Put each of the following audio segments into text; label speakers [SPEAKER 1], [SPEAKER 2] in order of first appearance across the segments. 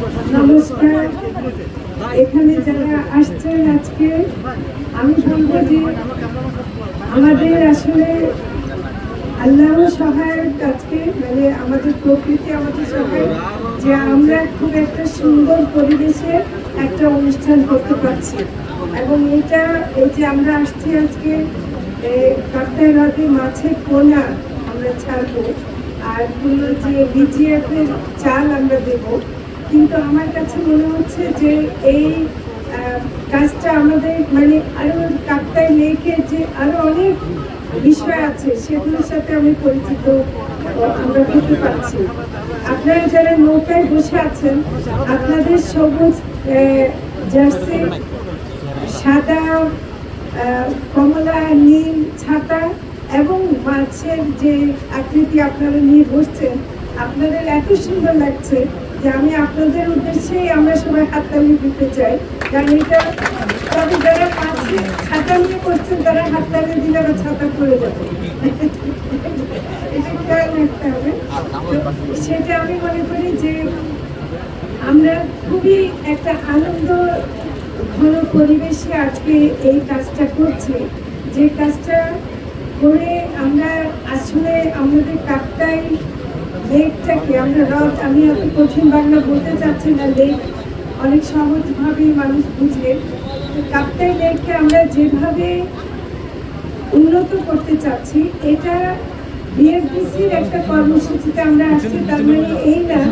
[SPEAKER 1] নমস্কার। এখানে যারা আসছেন আজকে, আমি বলবো যে আমাদের আসলে আল্লাহ সহায়ক, আজকে মানে আমাদের প্রকৃতি আমাদের সহায়ক যে আমরা খুব একটা সুন্দর পরিবেশে একটা অনুষ্ঠান করতে পারছি। এবং এটা এই যে আমরা আসছি আজকে কাপ্তাই হ্রদে মাছের পোনা আমরা ছাড়বো, আর যে বিজিএফ এর চাল আমরা দেব। কিন্তু আমার কাছে মনে হচ্ছে যে এই কাজটা আমাদের মানে আরো কাপ্তাই লেকের যে আরো অনেক বিষয় আছে সেগুলোর সাথে আমি পরিচিত আমরা হতে পারছি। আপনারা যারা নৌকায় বসে আছেন, আপনাদের সবুজ জার্সি, সাদা, কমলা, নীল ছাতা এবং মাছের যে আকৃতি আপনারা নিয়ে বসছেন, আপনাদের এত সুন্দর লাগছে যে আমি আপনাদের উদ্দেশ্যেই আমরা সবাই হাততালি দিতে চাই। কারণ এটা, তবে যারা মাছে ছাতা নিয়ে করছেন তারা হাততালি দিলে বা ছাতা পড়ে যাবে, এটা খেয়াল রাখতে হবে। সেটা আমি মনে করি যে আমরা খুবই একটা আনন্দ ঘন পরিবেশে আজকে এই কাজটা করছি। যে কাজটা করে আমরা আসলে আমাদের কাপ্তাই লেকটাকে আমরা হ্রদ, আমি এত কঠিন বাংলা বলতে চাচ্ছি না, লেক অনেক সহজভাবেই মানুষ বুঝে। কাপ্তাই লেককে আমরা যেভাবে উন্নত করতে চাচ্ছি, এটা বিএফডিসির একটা কর্মসূচিতে আমরা আসছি। তার মানে এই না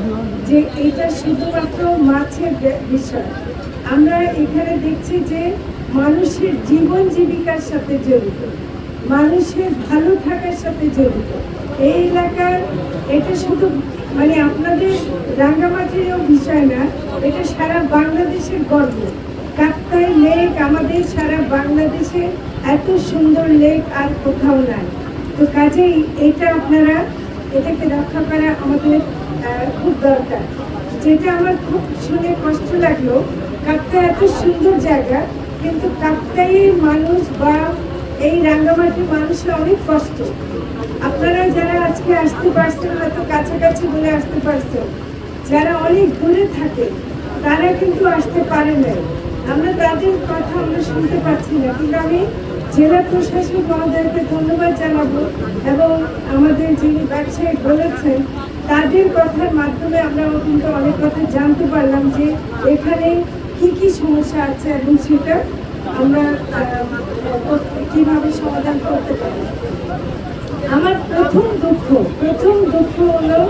[SPEAKER 1] যে এটা শুধুমাত্র মাছের বিষয়। আমরা এখানে দেখছি যে মানুষের জীবন জীবিকার সাথে জড়িত, মানুষের ভালো থাকার সাথে জড়িত এই এলাকার। এটা শুধু মানে আপনাদের রাঙ্গামাটিরও বিষয় না, এটা সারা বাংলাদেশের গর্ব। কাপ্তাই লেক আমাদের সারা বাংলাদেশে এত সুন্দর লেক আর কোথাও নাই। তো কাজেই এটা আপনারা এটাকে রক্ষা করা আমাদের খুব দরকার। যেটা আমার খুব শুনে কষ্ট লাগলো, কাপ্তাই এত সুন্দর জায়গা, কিন্তু কাপ্তাইয়ের মানুষ বা এই রাঙ্গামাটির মানুষের অনেক কষ্ট। আপনারা যারা আজকে আসতে পারছেন, হয়তো কাছাকাছি বলে আসতে পারছেন, যারা অনেক দূরে থাকে তারা কিন্তু আসতে পারে না। আমরা তাদের কথা আমরা শুনতে পাচ্ছি না। কিন্তু আমি জেলা প্রশাসক মহোদয়কে ধন্যবাদ জানাবো এবং আমাদের যিনি ব্যবসায়ী বলেছেন তাদের কথার মাধ্যমে আমরা কিন্তু অনেক কথা জানতে পারলাম যে এখানে কি কি সমস্যা আছে এবং সেটা আমরা কিভাবে সমাধান করতে পারি। আমার প্রথম দুঃখ হলো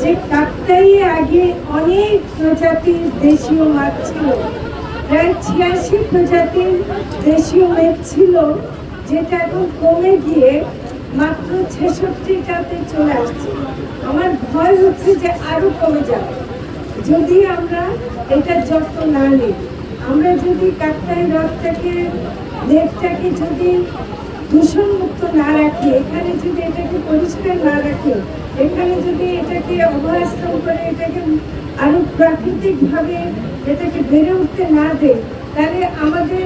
[SPEAKER 1] যে কাপ্তাইয়ে আগে অনেক প্রজাতির দেশীয় মাছ ছিল, প্রায় ৮৬ প্রজাতির দেশীয় মাছ ছিল, যেটা এখন কমে গিয়ে মাত্র ৬৬টাতে চলে আসছে। আমার ভয় হচ্ছে যে আরো কমে যাবে যদি আমরা এটা যত্ন না নিই। আমরা যদি কাপ্তাই হ্রদটাকে, লেকটাকে যদি দূষণমুক্ত না রাখি, এখানে যদি এটাকে পরিষ্কার না রাখি, এখানে যদি এটাকে অবহেলনা করে এটাকে আরো প্রাকৃতিকভাবে এটাকে বেড়ে উঠতে না দেয়, তাহলে আমাদের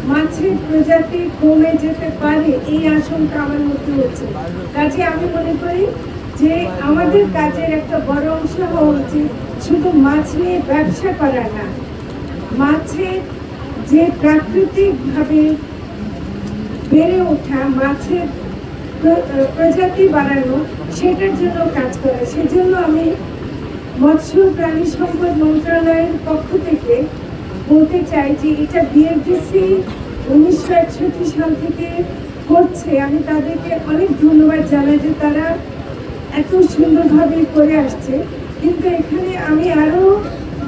[SPEAKER 1] মাছের প্রজাতি কমে যেতে পারে, এই আশঙ্কা আমার মধ্যে হচ্ছে। কাজে আমি মনে করি যে আমাদের কাজের একটা বড় অংশ হওয়া উচিত শুধু মাছ নিয়ে ব্যবসা করা না, মাছের যে প্রাকৃতিকভাবে বেড়ে ওঠা মাছের প্রজাতি বাড়ানো, সেটার জন্য কাজ করা। সেজন্য আমি মৎস্য প্রাণী সম্পদ মন্ত্রণালয়ের পক্ষ থেকে বলতে চাই যে এটা বিএফডিসি 1961 সাল থেকে করছে। আমি তাদেরকে অনেক ধন্যবাদ জানাই যে তারা এত সুন্দরভাবে করে আসছে। কিন্তু এখানে আমি আরো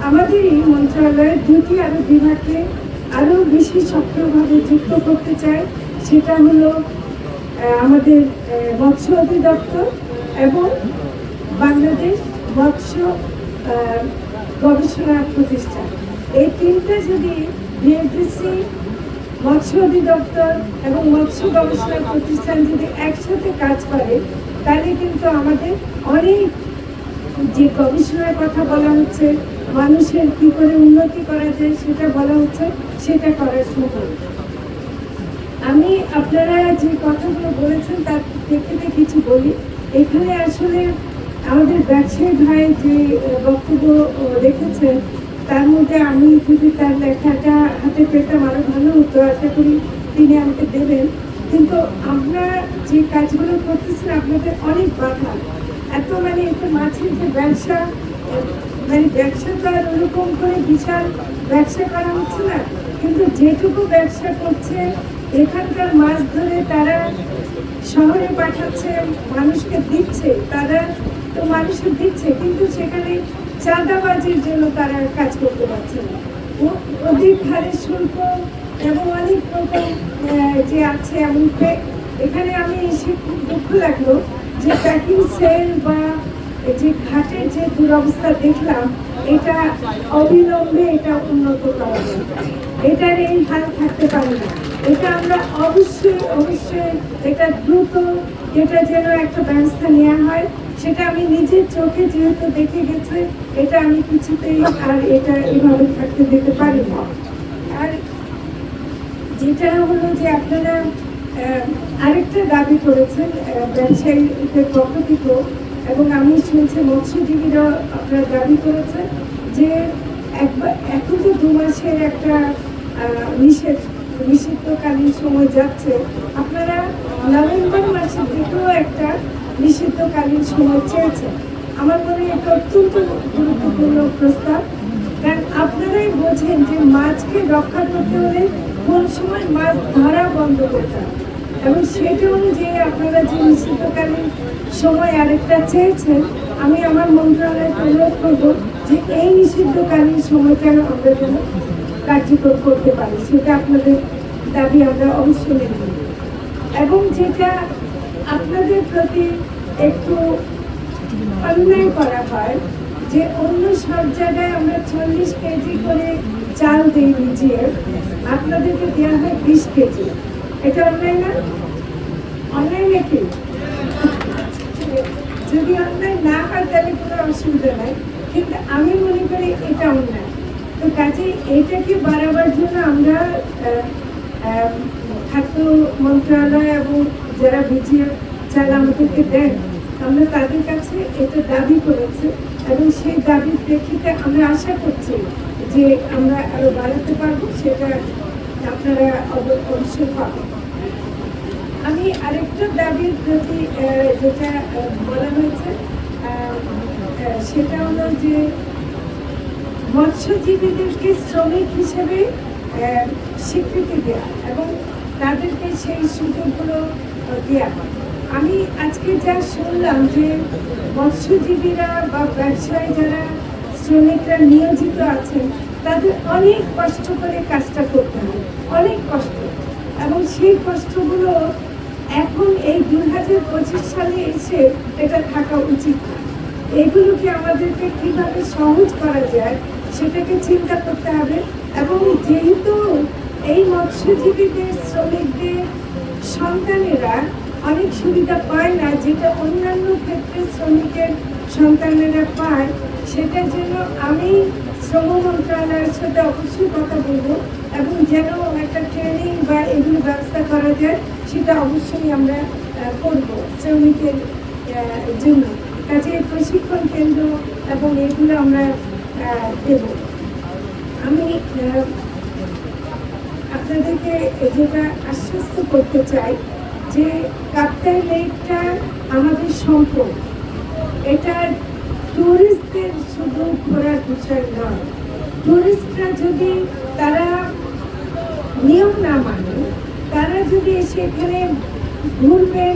[SPEAKER 1] আমাদের এই মন্ত্রণালয়ের দুটি আরো বিভাগকে আরো বেশি সক্রিয়ভাবে যুক্ত করতে চাই। সেটা হলো আমাদের মৎস্য অধিদপ্তর এবং বাংলাদেশ মৎস্য গবেষণা প্রতিষ্ঠান। এই তিনটা যদি বিএফডিসি, মৎস্য অধিদপ্তর এবং মৎস্য গবেষণা প্রতিষ্ঠান যদি একসাথে কাজ করে, তাহলে কিন্তু আমাদের অনেক যে গবেষণার কথা বলা হচ্ছে, মানুষের কি করে উন্নতি করা যায় সেটা বলা হচ্ছে, সেটা করা সম্ভব। আমি আপনারা যে কথাগুলো বলেছেন তার প্রেক্ষিতে কিছু বলি। এখানে আসলে আমাদের ব্যবসায়ী ভাই যে বক্তব্য রেখেছেন তার মধ্যে আমি যদি তার লেখাটা হাতে পেতাম আরো ভালো হতো, আশা করি তিনি আমাকে দেবেন। কিন্তু আমরা যে কাজগুলো করতেছি আপনাদের অনেক বাধা, এত মানে একটা মাছের যে ব্যবসা, মানে ব্যবসা তো আর ওরকম করে বিশাল ব্যবসা করা হচ্ছে না, কিন্তু যেটুকু ব্যবসা করছে এখানকার মাছ ধরে তারা শহরে পাঠাচ্ছে, মানুষকে দিচ্ছে, তারা তো মানুষকে দিচ্ছে, কিন্তু সেখানে চাঁদাবাজির জন্য তারা কাজ করতে পারছে না। অধিক হারে শুল্ক এবং অনেক রকম যে আছে, এমনকি এখানে আমি এসে খুব দুঃখ লাগলো যে প্যাকিং সেল বা যে ঘাটের যে দুরবস্থা দেখলাম, এটা অবিলম্বে এটা উন্নত করা দরকার। এটার এই হাল থাকতে পারে না, এটা আমরা অবশ্যই এটা দ্রুত এটা যেন একটা ব্যবস্থা নেওয়া হয়, সেটা আমি নিজের চোখে যেহেতু দেখে গেছে, এটা আমি কিছুতেই আর এটা এভাবে থাকতে দিতে পারি না। আর যেটা হলো যে আপনারা আরেকটা দাবি করেছেন ব্যবসায়ীদের পক্ষ থেকেও, এবং আমি শুনছি মৎস্যজীবীরা আপনারা দাবি করেছেন যে এখন যে 2 মাসের একটা নিষিদ্ধকালীন সময় যাচ্ছে, আপনারা নভেম্বর মাসের দিকেও একটা নিষিদ্ধকালীন সময় চেয়েছেন। আমার মনে হয় এটা অত্যন্ত গুরুত্বপূর্ণ প্রস্তাব, কারণ আপনারাই বোঝেন যে মাছকে রক্ষা করতে হলে কোন সময় মাছ ধরা বন্ধ করতে হবে, এবং সেটা অনুযায়ী আপনারা যে নিষিদ্ধকালীন সময় আরেকটা চেয়েছেন, আমি আমার মন্ত্রণালয়কে অনুরোধ করবো যে এই নিষিদ্ধকালীন সময়টা আমরা যেন কার্যকর করতে পারি, সেটা আপনাদের দাবি আমরা অবশ্যই মেনে নেব। এবং যেটা আপনাদের প্রতি একটু অন্যায় করা হয় যে অন্য সব জায়গায় আমরা 40 কেজি করে চাল দিই ভিজিয়ে, আপনাদেরকে দেওয়া হয় 20 কেজি। এটা অন্যায় না? অন্যায় নাকি? যদি অন্যায় না হয় তাহলে কোনো অসুবিধা নাই, কিন্তু আমি মনে করি এটা অন্যায়। তো কাজে এইটাকে বাড়াবার জন্য আমরা খাদ্য মন্ত্রণালয় এবং যারা ভিজিয়ে চাল আমাদেরকে দেন, আমরা তাদের কাছে এটা দাবি করেছি, এবং সেই দাবির প্রেক্ষিতে আমরা আশা করছি যে আমরা আরো বাড়াতে পারবো, সেটা আপনারা অবশ্যই পাবেন। আমি আরেকটা দাবির প্রতি যেটা বলা হয়েছে সেটা হলো যে মৎস্যজীবীদেরকে শ্রমিক হিসেবে স্বীকৃতি দেওয়া এবং তাদেরকে সেই সুযোগগুলো দেওয়া। আমি আজকে যা শুনলাম যে মৎস্যজীবীরা বা ব্যবসায়ী যারা শ্রমিকরা নিয়োজিত আছেন, তাদের অনেক কষ্ট করে কাজটা করতে হয়, অনেক কষ্ট, এবং সেই কষ্টগুলো এখন এই 2025 সালে এসে এটা থাকা উচিত না। এগুলোকে আমাদেরকে কিভাবে সহজ করা যায় সেটাকে চিন্তা করতে হবে। এবং যেহেতু এই মৎস্যজীবীদের শ্রমিকদের সন্তানেরা অনেক সুবিধা পায় না, যেটা অন্যান্য ক্ষেত্রে শ্রমিকের সন্তানেরা পায়, সেটার জন্য আমি শ্রম মন্ত্রণালয়ের সাথে অবশ্যই কথা বলবো, এবং যেন একটা ট্রেনিং বা এগুলো ব্যবস্থা করা যায়, সেটা অবশ্যই আমরা করব শ্রমিকের জন্য। কাজে প্রশিক্ষণ কেন্দ্র এবং এগুলো আমরা দেব। আমি আপনাদেরকে যেটা আশ্বস্ত করতে চাই যে কাপ্তাই লেকটা আমাদের সম্পদ, এটা টুরিস্টদের শুধু ঘোরার বিষয় নয়। টুরিস্টরা যদি তারা নিয়ম না মানে, তারা যদি এসে এখানে ঘুরবেন,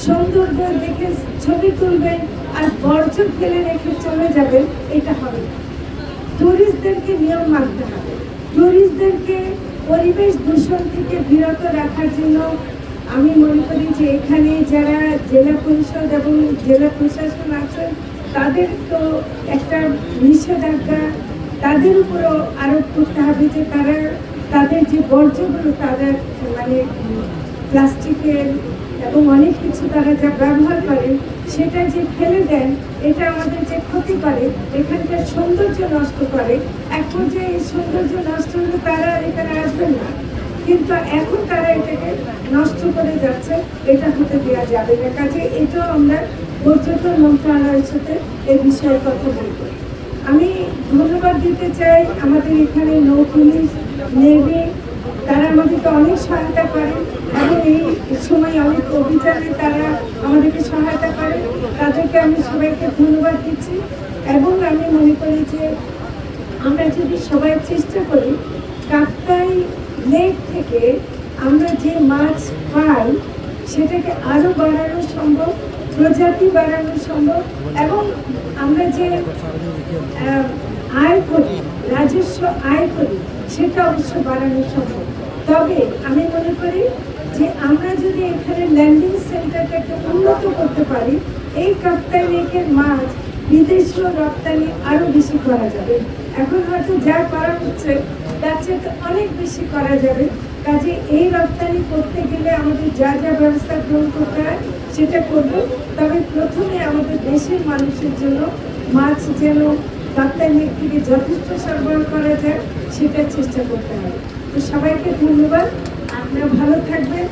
[SPEAKER 1] সৌন্দর্য দেখে ছবি তুলবেন আর বর্জ্য ফেলে রেখে চলে যাবেন, এটা হবে না। টুরিস্টদেরকে নিয়ম মানতে হবে। টুরিস্টদেরকে পরিবেশ দূষণ থেকে বিরত রাখার জন্য আমি মনে করি যে এখানে যারা জেলা পরিষদ এবং জেলা প্রশাসন আছেন, তাদের তো একটা নিষেধাজ্ঞা তাদের উপরও আরোপ করতে হবে যে তারা তাদের যে বর্জ্যগুলো তারা মানে প্লাস্টিকের এবং অনেক কিছু তারা যা ব্যবহার করেন সেটা যে ফেলে দেন, এটা আমাদের যে ক্ষতি করে, এখানকার সৌন্দর্য নষ্ট করে। এক পর্যায়ে এই সৌন্দর্য নষ্ট হলে তারা এখানে আসবেন না। কিন্তু এখন তারা এটাকে নষ্ট করে যাচ্ছে, এটা হতে দেওয়া যাবে না। কাজে এটাও আমরা পর্যটন মন্ত্রণালয়ের সাথে এই বিষয়ে কথা বলব। আমি ধন্যবাদ দিতে চাই আমাদের এখানে নৌ পুলিশ, নেভি, তারা আমাদেরকে অনেক সহায়তা করে এবং এই সময় অনেক অভিযানে তারা আমাদেরকে সহায়তা করে। তাদেরকে আমি সবাইকে ধন্যবাদ দিচ্ছি এবং আমি মনে করি যে আমরা যদি সবাই চেষ্টা করি কাপ্তাই লেক থেকে আমরা যে মাছ পাই সেটাকে আরও বাড়ানো সম্ভব, প্রজাতি বাড়ানো সম্ভব এবং আমরা যে আয় করি, রাজস্ব আয় করি, সেটা অবশ্য বাড়ানো সম্ভব। তবে আমি মনে করি যে আমরা যদি এখানে ল্যান্ডিং সেন্টারটাকে উন্নত করতে পারি, এই কাপ্তাই লেকের মাছ বিদেশীয় রপ্তানি আরো বেশি করা যাবে। এখন হয়তো যা করা হচ্ছে তার চেয়ে অনেক বেশি করা যাবে। কাজে এই রপ্তানি করতে গেলে আমাদের যা যা ব্যবস্থা গ্রহণ করতে হয় সেটা করব। তবে প্রথমে আমাদের দেশের মানুষের জন্য মাছ যেন কাপ্তাই লেক থেকে যথেষ্ট সরবরাহ করা যায় সেটার চেষ্টা করতে হবে। তো সবাইকে ধন্যবাদ, আপনারা ভালো থাকবেন।